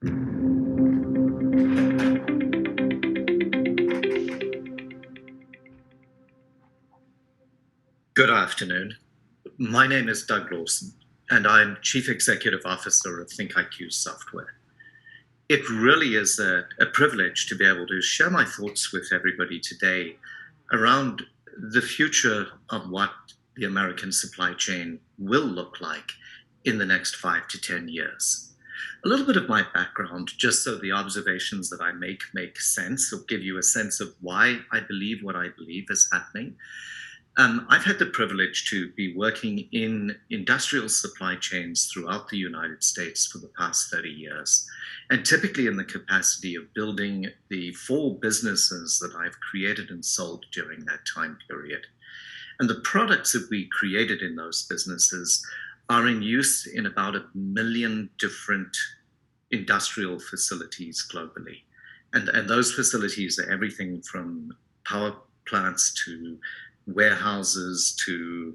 Good afternoon. My name is Doug Lawson, and I'm Chief Executive Officer of ThinkIQ Software. It really is a privilege to be able to share my thoughts with everybody today around the future of what the American supply chain will look like in the next 5 to 10 years. A little bit of my background, just so the observations that I make sense, or give you a sense of why I believe what I believe is happening. I've had the privilege to be working in industrial supply chains throughout the United States for the past 30 years, and typically in the capacity of building the 4 businesses that I've created and sold during that time period. And the products that we created in those businesses are in use in about 1 million different industrial facilities globally. And those facilities are everything from power plants to warehouses to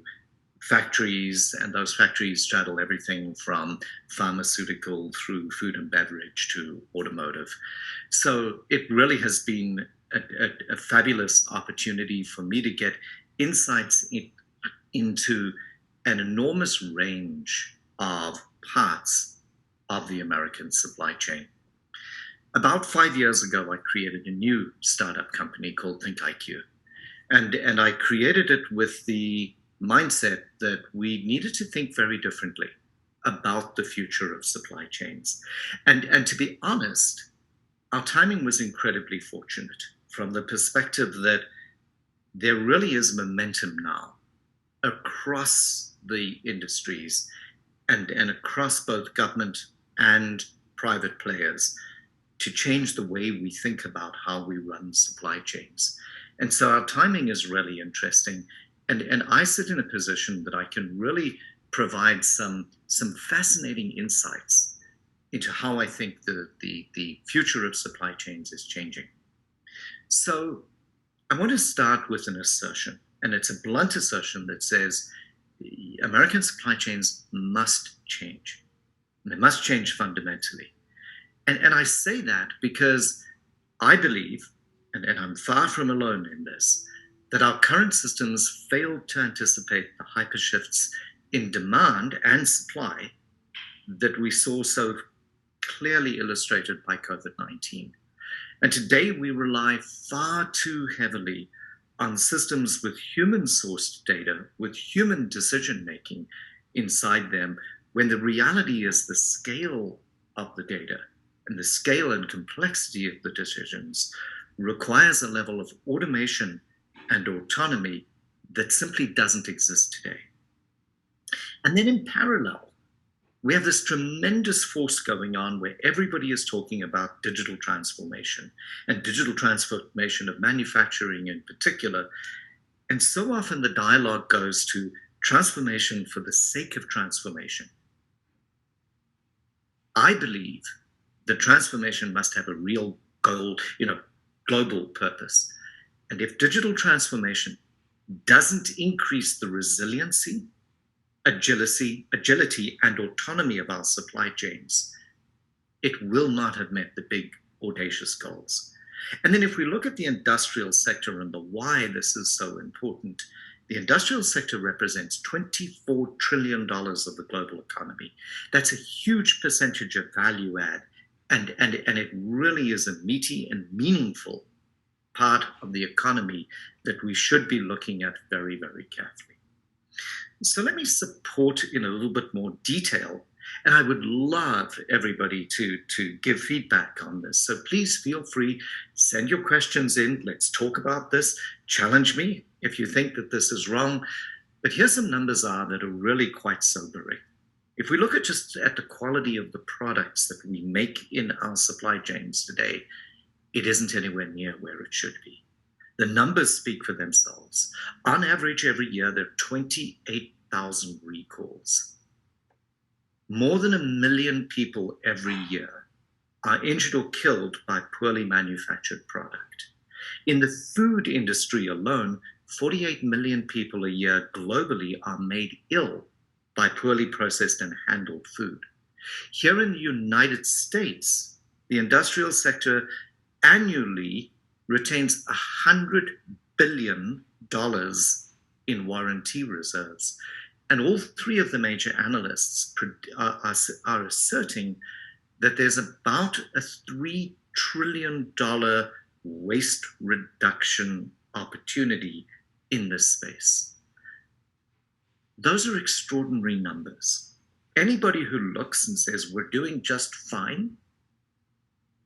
factories, and those factories straddle everything from pharmaceutical through food and beverage to automotive. So it really has been a fabulous opportunity for me to get insights into an enormous range of parts of the American supply chain. About 5 years ago, I created a new startup company called ThinkIQ. And I created it with the mindset that we needed to think very differently about the future of supply chains. And to be honest, our timing was incredibly fortunate from the perspective that there really is momentum now across the industries and across both government and private players to change the way we think about how we run supply chains. And so our timing is really interesting. And I sit in a position that I can really provide some fascinating insights into how I think the future of supply chains is changing. So I want to start with an assertion, and it's a blunt assertion that says American supply chains must change. They must change fundamentally. And I say that because I believe, and I'm far from alone in this, that our current systems failed to anticipate the hypershifts in demand and supply that we saw so clearly illustrated by COVID-19. And today we rely far too heavily on systems with human-sourced data, with human decision-making inside them, when the reality is the scale of the data and the scale and complexity of the decisions requires a level of automation and autonomy that simply doesn't exist today. And then in parallel, we have this tremendous force going on where everybody is talking about digital transformation and digital transformation of manufacturing in particular. And so often the dialogue goes to transformation for the sake of transformation. I believe that transformation must have a real goal, global purpose. And if digital transformation doesn't increase the resiliency, agility, and autonomy of our supply chains, it will not have met the big, audacious goals. And then if we look at the industrial sector and the why this is so important, the industrial sector represents $24 trillion of the global economy. That's a huge percentage of value add. And it really is a meaty and meaningful part of the economy that we should be looking at very, very carefully. So let me support in a little bit more detail, and I would love everybody to give feedback on this. So please feel free, send your questions in. Let's talk about this. Challenge me if you think that this is wrong. But here's some numbers that are really quite sobering. If we look at the quality of the products that we make in our supply chains today, it isn't anywhere near where it should be. The numbers speak for themselves. On average, every year, there are 28,000 recalls. More than 1 million people every year are injured or killed by poorly manufactured product. In the food industry alone, 48 million people a year globally are made ill by poorly processed and handled food. Here in the United States, The industrial sector annually retains $100 billion in warranty reserves. And all three of the major analysts are asserting that there's about a $3 trillion waste reduction opportunity in this space. Those are extraordinary numbers. Anybody who looks and says we're doing just fine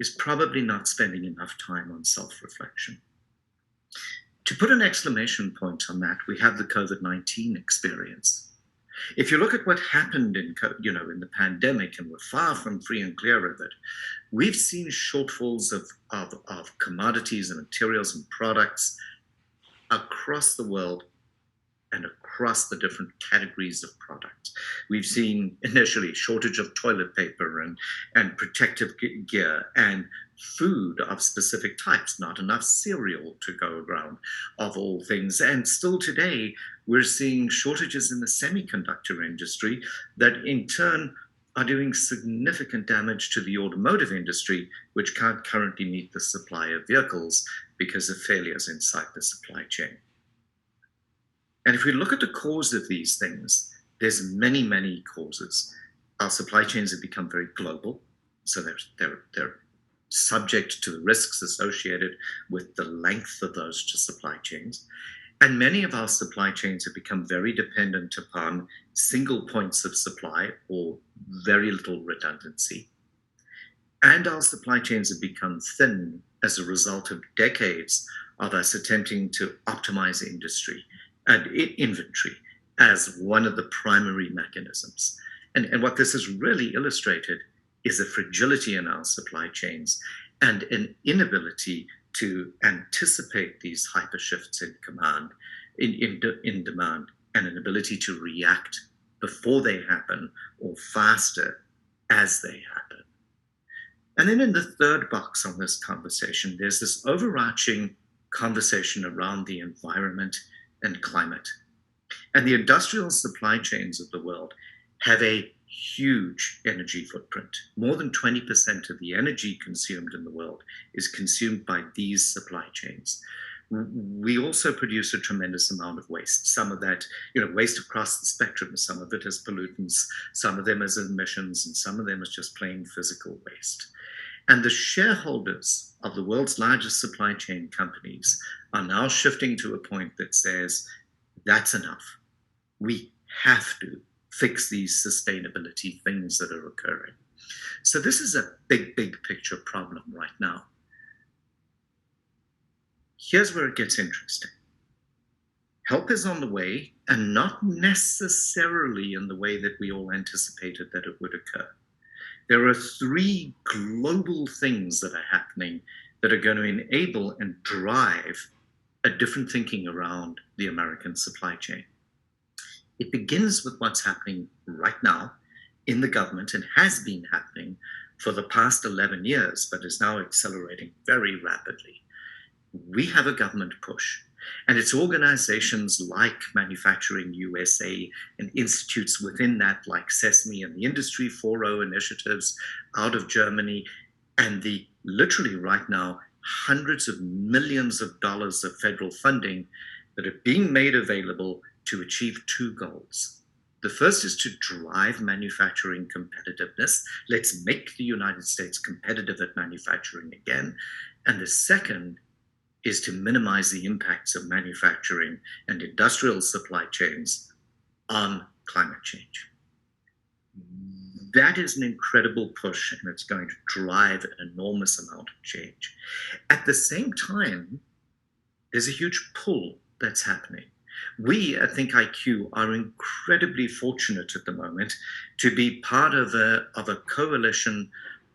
is probably not spending enough time on self-reflection. To put an exclamation point on that, we have the COVID-19 experience. If you look at what happened in the pandemic, and we're far from free and clear of it, we've seen shortfalls of commodities and materials and products across the world and across the different categories of products. We've seen initially shortage of toilet paper and protective gear and food of specific types, not enough cereal to go around, of all things. And still today, we're seeing shortages in the semiconductor industry that in turn are doing significant damage to the automotive industry, which can't currently meet the supply of vehicles because of failures inside the supply chain. And if we look at the cause of these things, there's many, many causes. Our supply chains have become very global, so they're subject to the risks associated with the length of those supply chains. And many of our supply chains have become very dependent upon single points of supply or very little redundancy. And our supply chains have become thin as a result of decades of us attempting to optimize industry and inventory as one of the primary mechanisms. And what this has really illustrated is a fragility in our supply chains and an inability to anticipate these hyper shifts in demand, and an ability to react before they happen or faster as they happen. And then in the third box on this conversation, there's this overarching conversation around the environment and climate. And the industrial supply chains of the world have a huge energy footprint. More than 20% of the energy consumed in the world is consumed by these supply chains. We also produce a tremendous amount of waste. Some of that, waste across the spectrum. Some of it is pollutants, some of them is emissions, and some of them is just plain physical waste. And the shareholders of the world's largest supply chain companies are now shifting to a point that says, that's enough. We have to fix these sustainability things that are occurring. So this is a big, big picture problem right now. Here's where it gets interesting. Help is on the way, and not necessarily in the way that we all anticipated that it would occur. There are three global things that are happening that are going to enable and drive a different thinking around the American supply chain. It begins with what's happening right now in the government and has been happening for the past 11 years, but is now accelerating very rapidly. We have a government push, and it's organizations like Manufacturing USA and institutes within that like Sesame and the Industry 4.0 initiatives out of Germany, and the literally right now hundreds of millions of dollars of federal funding that are being made available to achieve two goals. The first is to drive manufacturing competitiveness. Let's make the United States competitive at manufacturing again. And the second is to minimize the impacts of manufacturing and industrial supply chains on climate change. That is an incredible push, and it's going to drive an enormous amount of change. At the same time, there's a huge pull that's happening. We at ThinkIQ are incredibly fortunate at the moment to be part of a coalition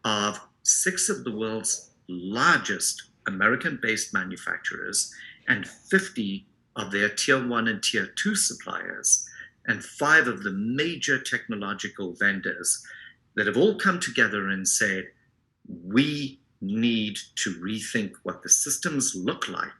of 6 of the world's largest American-based manufacturers and 50 of their tier 1 and tier 2 suppliers, and 5 of the major technological vendors that have all come together and said, we need to rethink what the systems look like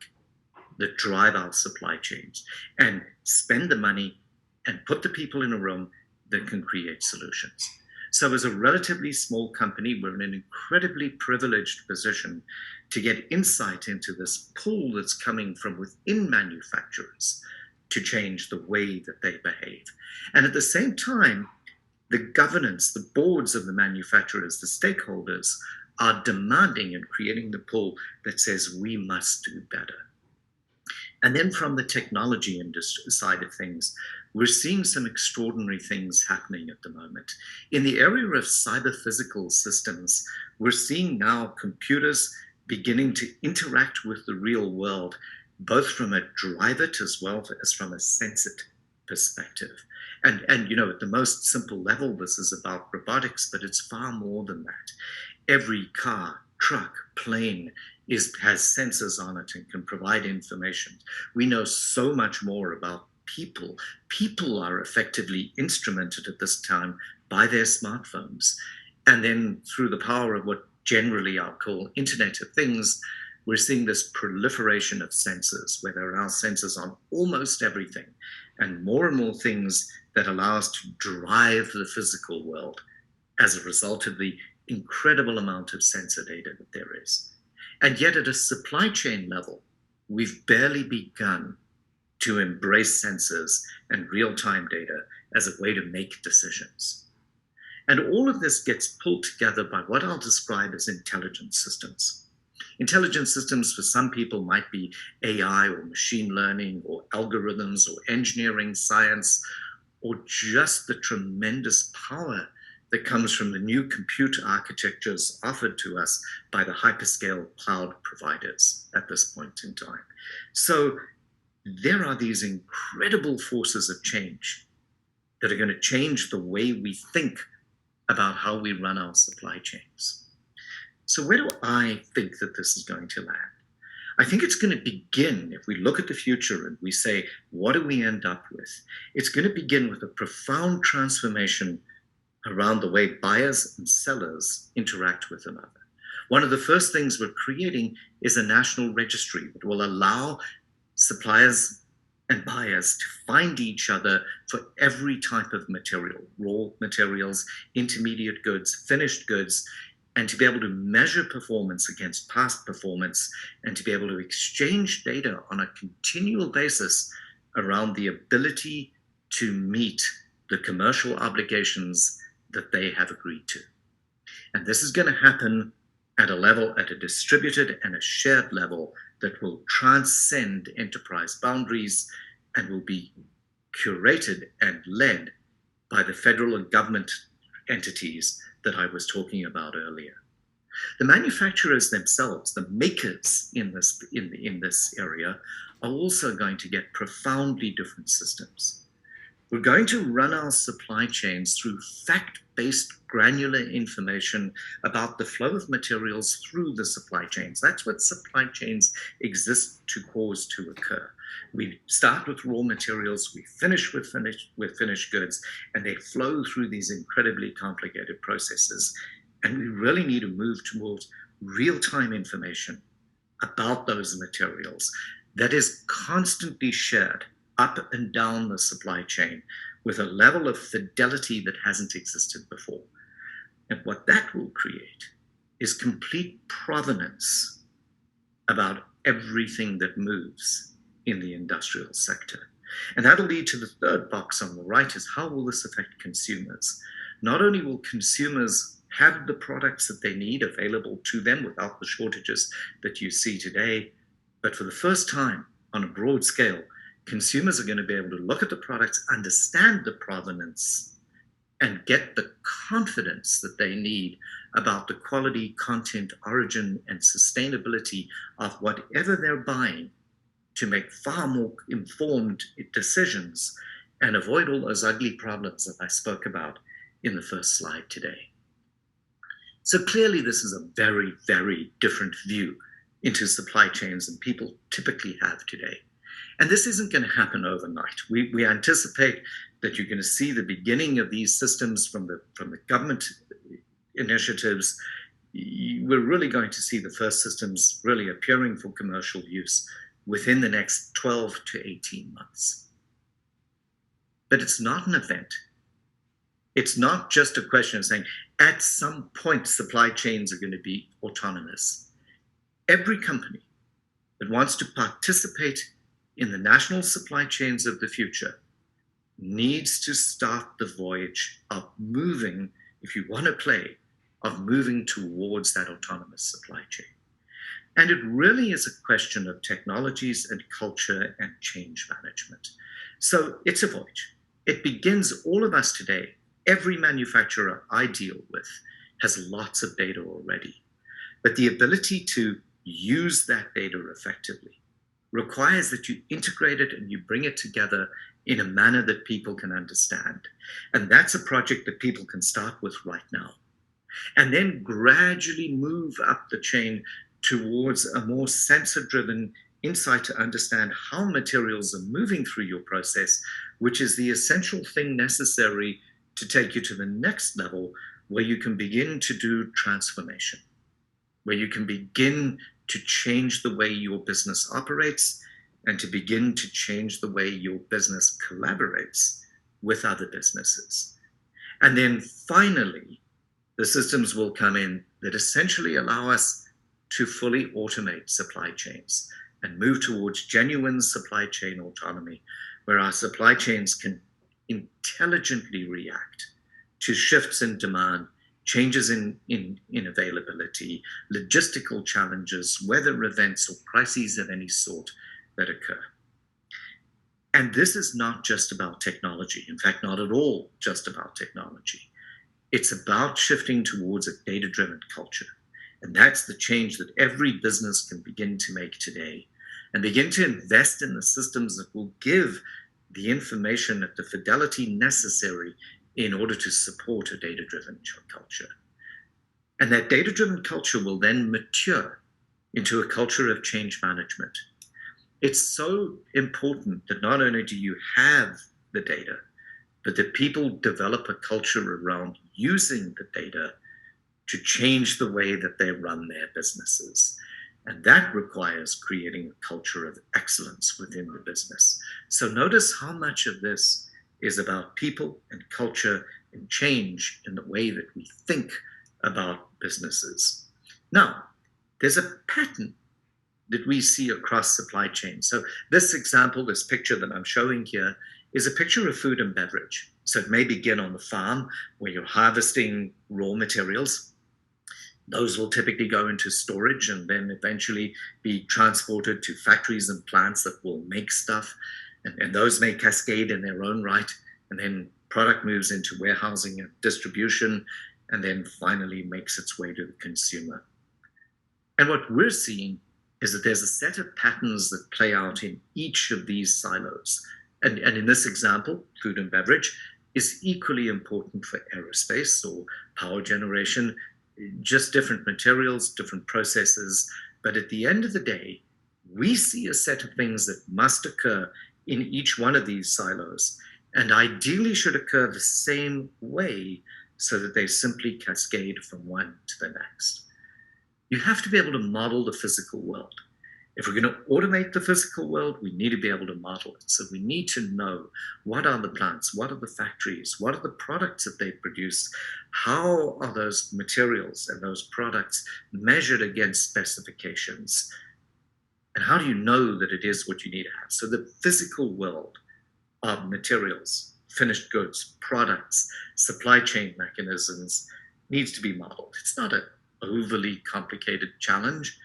that drive our supply chains and spend the money and put the people in a room that can create solutions. So as a relatively small company, we're in an incredibly privileged position to get insight into this pull that's coming from within manufacturers to change the way that they behave. And at the same time, the governance, the boards of the manufacturers, the stakeholders are demanding and creating the pull that says we must do better. And then from the technology industry side of things, we're seeing some extraordinary things happening at the moment. In the area of cyber physical systems, we're seeing now computers beginning to interact with the real world, both from a drive it as well as from a sense it perspective. And at the most simple level, this is about robotics, but it's far more than that. Every car, truck, plane has sensors on it and can provide information. We know so much more about people. People are effectively instrumented at this time by their smartphones. And then through the power of what generally I'll call Internet of Things, we're seeing this proliferation of sensors, where there are sensors on almost everything, and more things that allow us to drive the physical world as a result of the incredible amount of sensor data that there is. And yet at a supply chain level, we've barely begun to embrace sensors and real-time data as a way to make decisions. And all of this gets pulled together by what I'll describe as intelligent systems. Intelligent systems for some people might be AI or machine learning or algorithms or engineering science, or just the tremendous power that comes from the new compute architectures offered to us by the hyperscale cloud providers at this point in time. So there are these incredible forces of change that are going to change the way we think about how we run our supply chains. So where do I think that this is going to land? I think it's going to begin, if we look at the future and we say, what do we end up with? It's going to begin with a profound transformation around the way buyers and sellers interact with another. One of the first things we're creating is a national registry that will allow suppliers and buyers to find each other for every type of material, raw materials, intermediate goods, finished goods, and to be able to measure performance against past performance, and to be able to exchange data on a continual basis around the ability to meet the commercial obligations that they have agreed to. And this is going to happen at a level, at a distributed and a shared level that will transcend enterprise boundaries and will be curated and led by the federal and government entities that I was talking about earlier. The manufacturers themselves, the makers in this area, are also going to get profoundly different systems. We're going to run our supply chains through fact-based granular information about the flow of materials through the supply chains. That's what supply chains exist to cause to occur. We start with raw materials, we finish with finished goods, and they flow through these incredibly complicated processes. And we really need to move towards real-time information about those materials that is constantly shared up and down the supply chain with a level of fidelity that hasn't existed before. And what that will create is complete provenance about everything that moves in the industrial sector. And that'll lead to the third box on the right, is how will this affect consumers? Not only will consumers have the products that they need available to them without the shortages that you see today, but for the first time on a broad scale, consumers are going to be able to look at the products, understand the provenance, and get the confidence that they need about the quality, content, origin, and sustainability of whatever they're buying to make far more informed decisions and avoid all those ugly problems that I spoke about in the first slide today. So clearly this is a very, very different view into supply chains than people typically have today. And this isn't going to happen overnight. We anticipate that you're going to see the beginning of these systems from the government initiatives. We're really going to see the first systems really appearing for commercial use within the next 12 to 18 months. But it's not an event It's not just a question of saying, at some point, supply chains are going to be autonomous. Every company that wants to participate in the national supply chains of the future needs to start the voyage of moving, if you want to play, of moving towards that autonomous supply chain. And it really is a question of technologies and culture and change management. So it's a voyage. It begins, all of us today, every manufacturer I deal with has lots of data already. But the ability to use that data effectively requires that you integrate it and you bring it together in a manner that people can understand. And that's a project that people can start with right now. And then gradually move up the chain towards a more sensor-driven insight to understand how materials are moving through your process, which is the essential thing necessary to take you to the next level where you can begin to do transformation, where you can begin to change the way your business operates and to begin to change the way your business collaborates with other businesses. And then finally, the systems will come in that essentially allow us to fully automate supply chains and move towards genuine supply chain autonomy, where our supply chains can intelligently react to shifts in demand, changes in availability, logistical challenges, weather events, or crises of any sort that occur. And this is not just about technology. In fact, not at all just about technology. It's about shifting towards a data-driven culture. And that's the change that every business can begin to make today and begin to invest in the systems that will give the information at the fidelity necessary in order to support a data-driven culture. And that data-driven culture will then mature into a culture of change management. It's so important that not only do you have the data, but that people develop a culture around using the data to change the way that they run their businesses. And that requires creating a culture of excellence within the business. So notice how much of this is about people and culture and change in the way that we think about businesses. Now, there's a pattern that we see across supply chains. So this example, this picture that I'm showing here, is a picture of food and beverage. So it may begin on the farm where you're harvesting raw materials. Those will typically go into storage and then eventually be transported to factories and plants that will make stuff. And those may cascade in their own right. And then product moves into warehousing and distribution, and then finally makes its way to the consumer. And what we're seeing is that there's a set of patterns that play out in each of these silos. And in this example, food and beverage is equally important for aerospace or power generation, just different materials, different processes. But at the end of the day, we see a set of things that must occur in each one of these silos, and ideally should occur the same way so that they simply cascade from one to the next. You have to be able to model the physical world. If we're going to automate the physical world, we need to be able to model it. So we need to know, what are the plants, what are the factories, what are the products that they produce, how are those materials and those products measured against specifications, and how do you know that it is what you need to have? So the physical world of materials, finished goods, products, supply chain mechanisms needs to be modeled. It's not an overly complicated challenge,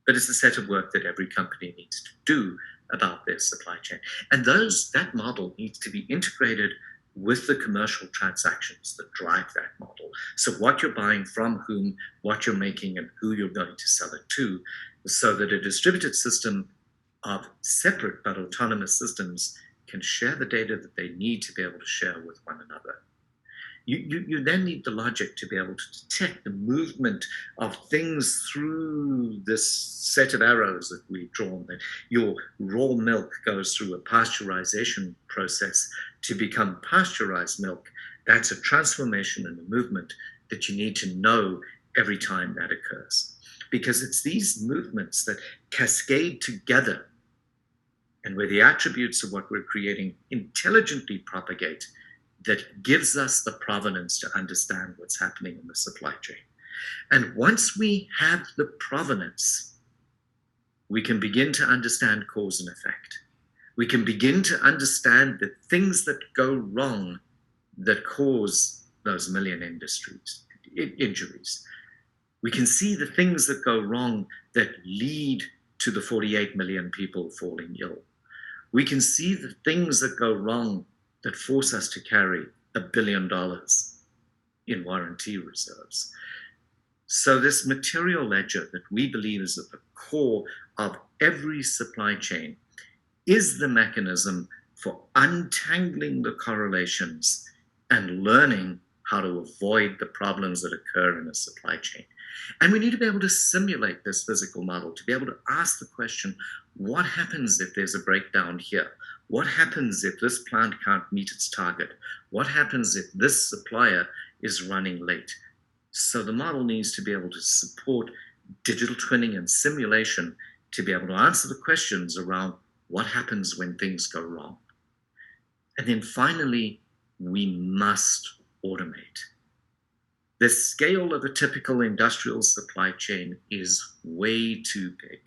but it's a set of work that every company needs to do about their supply chain. And that model needs to be integrated with the commercial transactions that drive that model. So what you're buying from whom, what you're making, and who you're going to sell it to, so that a distributed system of separate but autonomous systems can share the data that they need to be able to share with one another. You then need the logic to be able to detect the movement of things through this set of arrows that we've drawn. That your raw milk goes through a pasteurization process to become pasteurized milk. That's a transformation and a movement that you need to know every time that occurs. Because it's these movements that cascade together, and where the attributes of what we're creating intelligently propagate that gives us the provenance to understand what's happening in the supply chain. And once we have the provenance, we can begin to understand cause and effect. We can begin to understand the things that go wrong that cause those million injuries. We can see the things that go wrong that lead to the 48 million people falling ill. We can see the things that go wrong that force us to carry $1 billion in warranty reserves. So this material ledger that we believe is at the core of every supply chain is the mechanism for untangling the correlations and learning how to avoid the problems that occur in a supply chain. And we need to be able to simulate this physical model, to be able to ask the question, what happens if there's a breakdown here? What happens if this plant can't meet its target? What happens if this supplier is running late? So the model needs to be able to support digital twinning and simulation to be able to answer the questions around what happens when things go wrong. And then finally, we must automate. The scale of a typical industrial supply chain is way too big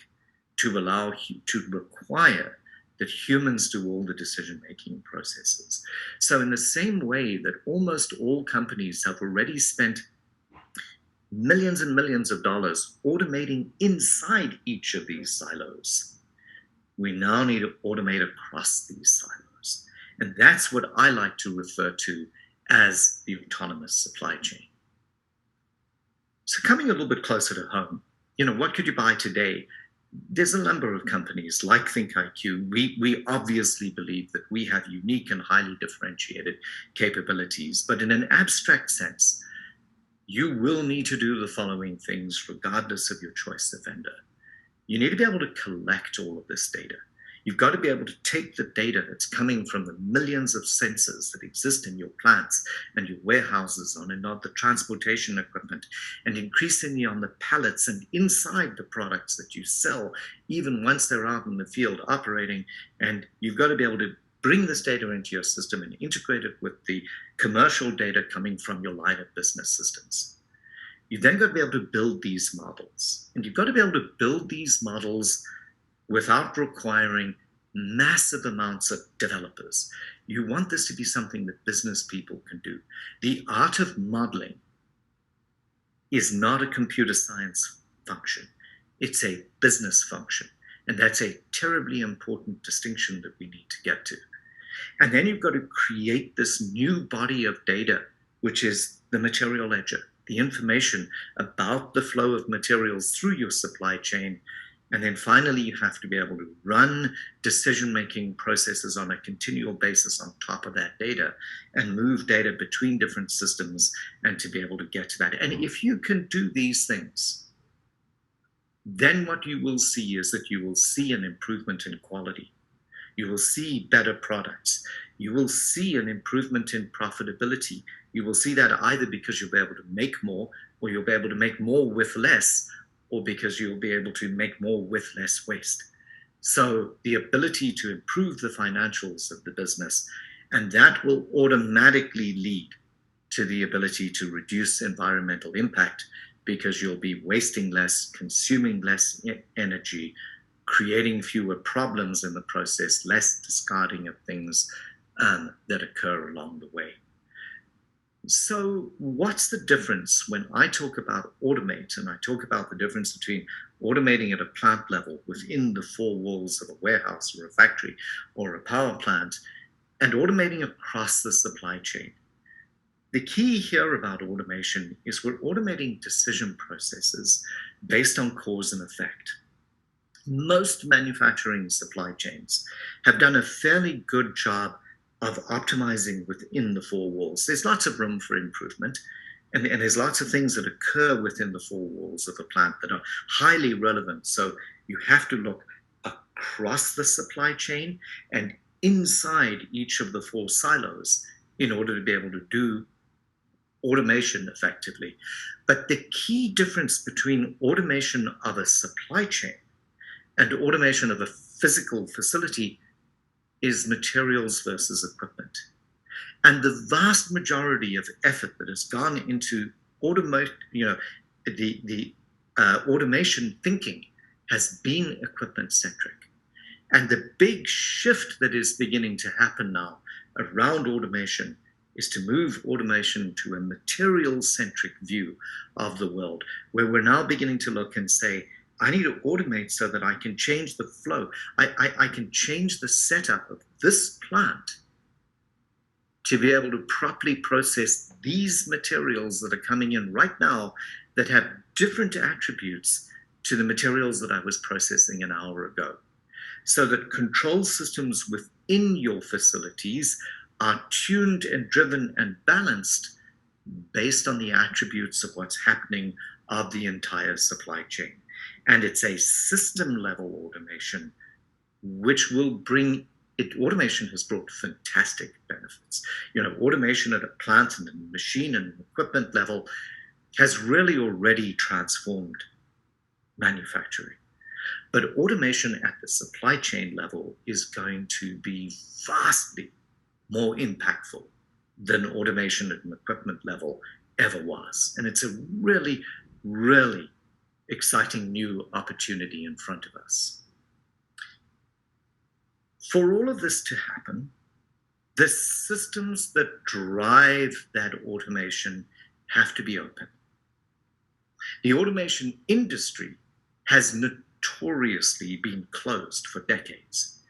to require that humans do all the decision-making processes. So in the same way that almost all companies have already spent millions and millions of dollars automating inside each of these silos, we now need to automate across these silos. And that's what I like to refer to as the autonomous supply chain. So coming a little bit closer to home, what could you buy today? There's a number of companies like ThinkIQ. We obviously believe that we have unique and highly differentiated capabilities, but in an abstract sense, you will need to do the following things regardless of your choice of vendor. You need to be able to collect all of this data. You've got to be able to take the data that's coming from the millions of sensors that exist in your plants and your warehouses on and on the transportation equipment, and increasingly on the pallets and inside the products that you sell, even once they're out in the field operating. And you've got to be able to bring this data into your system and integrate it with the commercial data coming from your line of business systems. You've then got to be able to build these models. And you've got to be able to build these models without requiring massive amounts of developers. You want this to be something that business people can do. The art of modeling is not a computer science function. It's a business function. And that's a terribly important distinction that we need to get to. And then you've got to create this new body of data, which is the material ledger, the information about the flow of materials through your supply chain. And then finally, you have to be able to run decision-making processes on a continual basis on top of that data and move data between different systems and to be able to get to that. And if you can do these things, then what you will see is that you will see an improvement in quality. You will see better products. You will see an improvement in profitability. You will see that either because you'll be able to make more, or you'll be able to make more with less, or because you'll be able to make more with less waste. So the ability to improve the financials of the business, and that will automatically lead to the ability to reduce environmental impact, because you'll be wasting less, consuming less energy, creating fewer problems in the process, less discarding of things that occur along the way. So what's the difference when I talk about automate, and I talk about the difference between automating at a plant level within the four walls of a warehouse or a factory or a power plant, and automating across the supply chain? The key here about automation is we're automating decision processes based on cause and effect. Most manufacturing supply chains have done a fairly good job of optimizing within the four walls. There's lots of room for improvement, and there's lots of things that occur within the four walls of a plant that are highly relevant. So you have to look across the supply chain and inside each of the four silos in order to be able to do automation effectively. But the key difference between automation of a supply chain and automation of a physical facility is materials versus equipment. And the vast majority of effort that has gone into automation thinking has been equipment centric. And the big shift that is beginning to happen now around automation is to move automation to a material-centric view of the world, where we're now beginning to look and say, I need to automate so that I can change the flow. I can change the setup of this plant to be able to properly process these materials that are coming in right now that have different attributes to the materials that I was processing an hour ago. So that control systems within your facilities are tuned and driven and balanced based on the attributes of what's happening of the entire supply chain. And it's a system level automation, which will bring it. Automation has brought fantastic benefits. Automation at a plant and a machine and equipment level has really already transformed manufacturing. But automation at the supply chain level is going to be vastly more impactful than automation at an equipment level ever was. And it's a really, really exciting new opportunity in front of us. For all of this to happen, the systems that drive that automation have to be open. The automation industry has notoriously been closed for decades.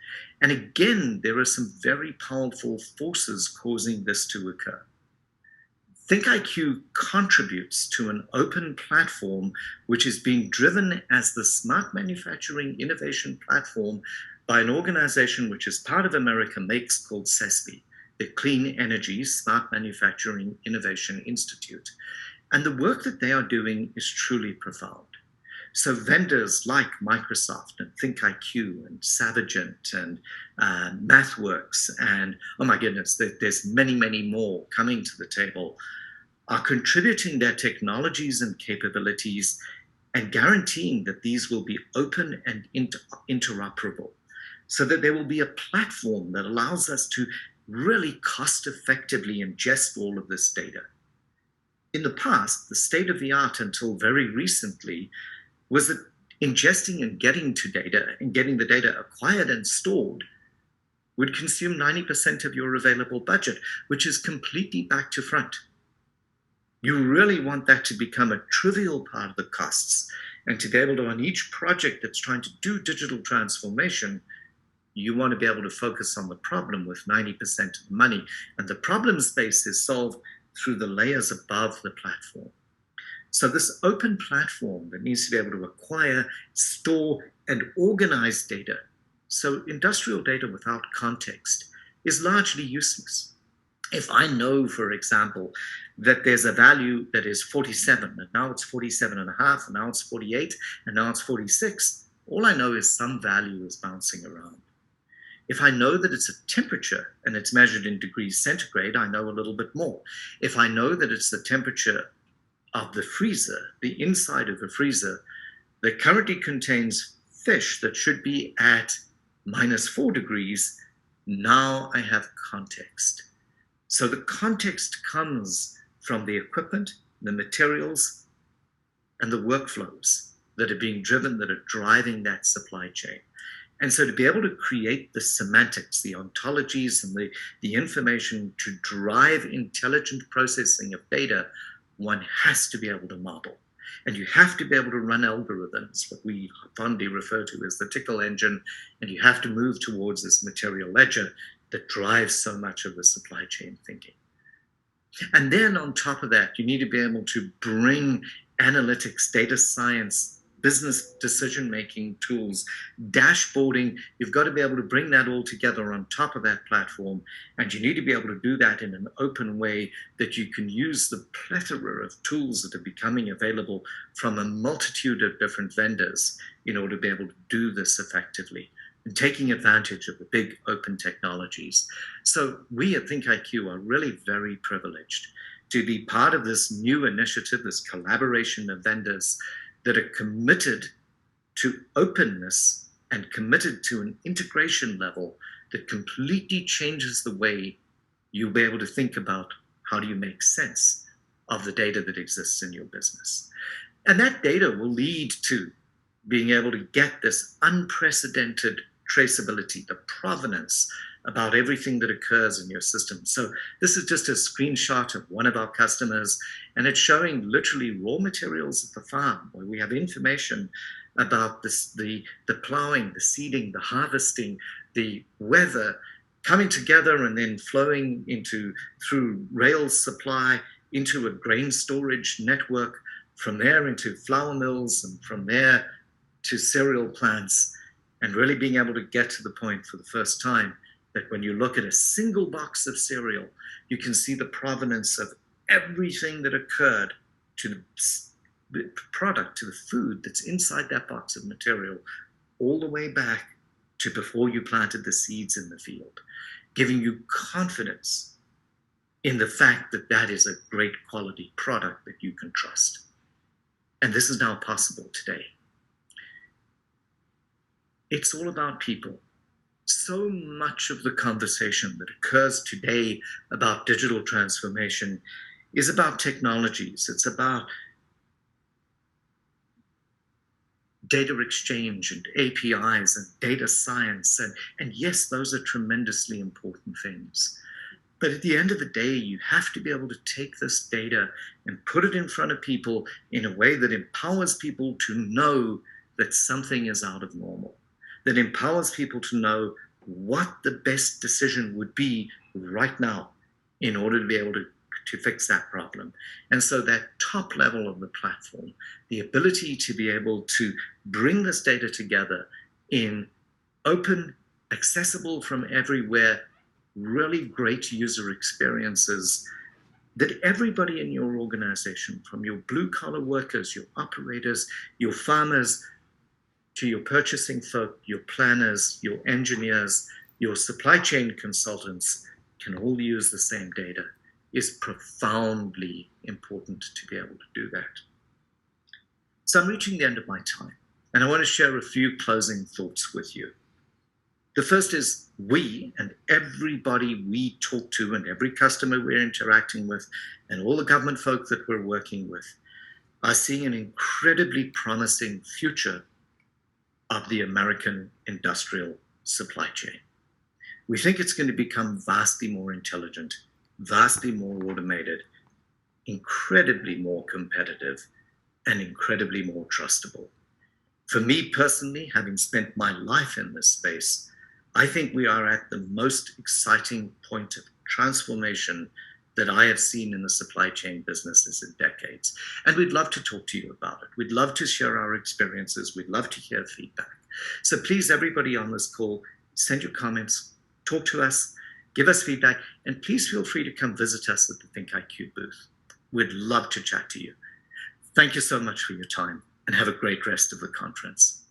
And again, there are some very powerful forces causing this to occur. ThinkIQ contributes to an open platform which is being driven as the smart manufacturing innovation platform by an organization which is part of America Makes called CESPI, the Clean Energy Smart Manufacturing Innovation Institute. And the work that they are doing is truly profound. So vendors like Microsoft and ThinkIQ and Savagent and MathWorks and, oh my goodness, there's many, many more coming to the table, are contributing their technologies and capabilities and guaranteeing that these will be open and interoperable, so that there will be a platform that allows us to really cost effectively ingest all of this data. In the past, the state of the art until very recently was that ingesting and getting to data and getting the data acquired and stored would consume 90% of your available budget, which is completely back to front. You really want that to become a trivial part of the costs, and to be able to, on each project that's trying to do digital transformation, you want to be able to focus on the problem with 90% of the money. And the problem space is solved through the layers above the platform. So this open platform that needs to be able to acquire, store, and organize data. So industrial data without context is largely useless. If I know, for example, that there's a value that is 47, and now it's 47 and a half, and now it's 48, and now it's 46, all I know is some value is bouncing around. If I know that it's a temperature and it's measured in degrees centigrade, I know a little bit more. If I know that it's the temperature of the freezer, the inside of the freezer, that currently contains fish that should be at -4 degrees, now I have context. So the context comes from the equipment, the materials, and the workflows that are being driven, that are driving that supply chain. And so to be able to create the semantics, the ontologies, and the information to drive intelligent processing of data, one has to be able to model. And you have to be able to run algorithms, what we fondly refer to as the tickle engine, and you have to move towards this material ledger that drives so much of the supply chain thinking. And then on top of that, you need to be able to bring analytics, data science, business decision-making tools, dashboarding. You've got to be able to bring that all together on top of that platform. And you need to be able to do that in an open way that you can use the plethora of tools that are becoming available from a multitude of different vendors in order to be able to do this effectively, and taking advantage of the big open technologies. So we at ThinkIQ are really very privileged to be part of this new initiative, this collaboration of vendors that are committed to openness and committed to an integration level that completely changes the way you'll be able to think about how do you make sense of the data that exists in your business. And that data will lead to being able to get this unprecedented traceability, the provenance about everything that occurs in your system. So this is just a screenshot of one of our customers, and it's showing literally raw materials at the farm where we have information about this, the plowing, the seeding, the harvesting, the weather coming together and then flowing through rail supply into a grain storage network, from there into flour mills, and from there to cereal plants, and really being able to get to the point for the first time that when you look at a single box of cereal, you can see the provenance of everything that occurred to the product, to the food that's inside that box of material, all the way back to before you planted the seeds in the field, giving you confidence in the fact that that is a great quality product that you can trust. And this is now possible today. It's all about people. So much of the conversation that occurs today about digital transformation is about technologies. It's about data exchange and APIs and data science. And yes, those are tremendously important things. But at the end of the day, you have to be able to take this data and put it in front of people in a way that empowers people to know that something is out of normal, that empowers people to know what the best decision would be right now in order to be able to fix that problem. And so that top level of the platform, the ability to be able to bring this data together in open, accessible from everywhere, really great user experiences that everybody in your organization, from your blue-collar workers, your operators, your farmers, to your purchasing folk, your planners, your engineers, your supply chain consultants, can all use the same data, is profoundly important to be able to do that. So I'm reaching the end of my time, and I want to share a few closing thoughts with you. The first is we and everybody we talk to and every customer we're interacting with and all the government folk that we're working with are seeing an incredibly promising future of the American industrial supply chain. We think it's going to become vastly more intelligent, vastly more automated, incredibly more competitive, and incredibly more trustable. For me personally, having spent my life in this space, I think we are at the most exciting point of transformation that I have seen in the supply chain businesses in decades. And we'd love to talk to you about it. We'd love to share our experiences. We'd love to hear feedback. So please, everybody on this call, send your comments, talk to us, give us feedback, and please feel free to come visit us at the ThinkIQ booth. We'd love to chat to you. Thank you so much for your time, and have a great rest of the conference.